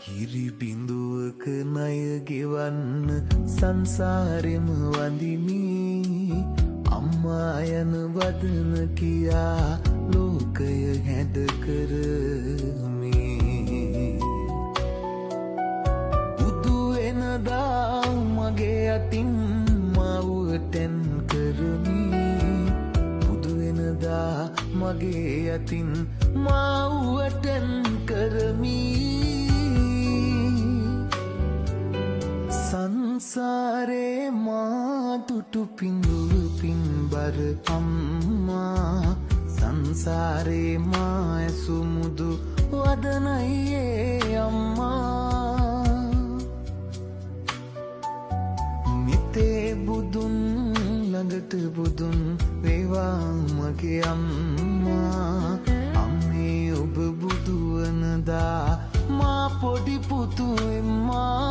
කිරි බිඳුවක ණය ගෙවන්න සංසාරෙම වඳිමි අම්මා යන වදන කියා ලෝකය හැඩ කරමි බුදු වෙනදා මගේ අතින් මාවටෙන් කරමි බුදු වෙනදා මගේ අතින් මාවටෙන් කරමි සංසාරේ මා තුටු පිඳුරු පින්බර අම්මා සංසාරේ මා ඇසුමුදු වදනයේ අම්මා මිතේ බුදුන් ළඟට බුදුන් වේවා මගේ අම්මා අම්මේ ඔබ බුදු වනදා මා පොඩි පුතු එම්මා